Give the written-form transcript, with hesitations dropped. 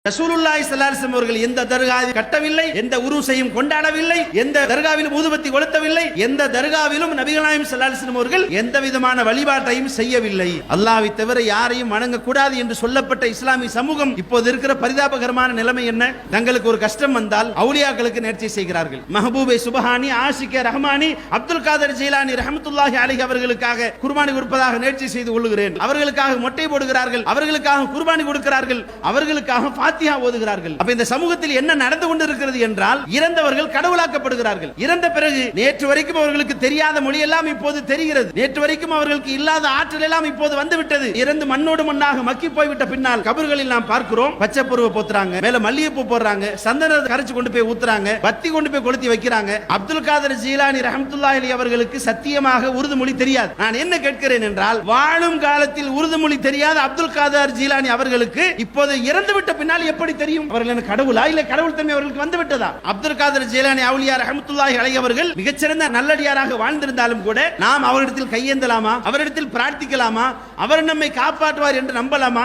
ரசூலுல்லாஹி ஸல்லல்லாஹு அலைஹி வஸல்லம் அவர்கள் எந்த தர்காவை கட்டவில்லை, எந்த உருசையும் கொண்டாடவில்லை, எந்த தர்காவிலும் ஊதுபத்தி கொளுத்தவில்லை, எந்த தர்காவிலும் நபிகள் நாயகம் ஸல்லல்லாஹு அலைஹி வஸல்லம் அவர்கள் எந்த விதமான வழிபாட்டையும் செய்யவில்லை. அல்லாஹ்வை தவிர யாரையும் வணங்க கூடாது என்று சொல்லப்பட்ட இஸ்லாமிய சமூகம் இப்போது இருக்கிற பரிதாபகரமான நிலைமை என்ன? தங்களுக்கு ஒரு கஷ்டம் வந்தால் அவுலியாக்களுக்கு நேர்ச்சை செய்கிறார்கள். மஹபூபே சுபஹானி, ஆஷிகே ரஹ்மானி, அப்துல் காதர் ஜீலானி ரஹ்மத்துல்லாஹி அலைஹி அவர்களுக்காக குர்பானி கொடுப்பதாக நேர்ச்சை செய்து கொள்கிறேன். அவர்களுக்காக மொட்டை போடுகிறார்கள், அவர்களுக்காக குர்பானி கொடுக்கிறார்கள், அவர்களுக்காக ஃபாத்திஹா ஓதுகிறார்கள். அப்ப இந்த சமூகத்தில் என்ன நடந்து கொண்டிருக்கிறது என்றால், இறந்தவர்கள் கடவுளாக்கப்படுகிறார்கள். இறந்த பிறகு நேற்று வரைக்கும் அவர்களுக்கு தெரியாத மொழி எல்லாம் இப்போது தெரிகிறது. நேற்று வரைக்கும் அவர்களுக்கு இல்லாத ஆற்றல் எல்லாம் இப்போது வந்துவிட்டது. இறந்து மண்ணோடு மண்ணாக மக்கி போய்விட்ட பின்னால் கபர்களில் நாம் பார்க்கிறோம், பச்சை பருவ போத்துறாங்க, மேல மல்லிகைப்பூ போடுறாங்க, சந்தனத்தை கரைச்சு கொண்டு போய் ஊத்துறாங்க, பத்தி கொண்டு போய் கொளுத்தி வைக்கிறாங்க. அப்துல் காதர் ஜீலானி ரஹ்மத்துல்லாஹி அலைஹி அவர்களுக்கு சத்தியமாக உருது மொழி தெரியாது. நான் என்ன கேட்கிறேன் என்றால், வாழும் காலத்தில் உருது மொழி தெரியாத அப்துல் காதர் ஜீலானி அவர்களுக்கு இப்போது இறந்து விட்ட பின்னால் எப்படி தெரியும்? அவர்கள் கடவுளா இல்ல கடவுள் தன்மை அவர்களுக்கு வந்து விட்டதா? அப்துல் காதர் ஜீலானி அவுலியா ரஹ்மத்துல்லாஹி அலைஹி அவர்கள் மிகச்சிறந்த நல்லடியாராக வாழ்ந்திருந்தாலும் கூட நாம் அவரிடத்தில் கையேந்தலாமா? அவரிடத்தில் பிரார்த்திக்கலாமா? அவர் நம்மை காப்பாற்றுவார் என்று நம்பலாமா?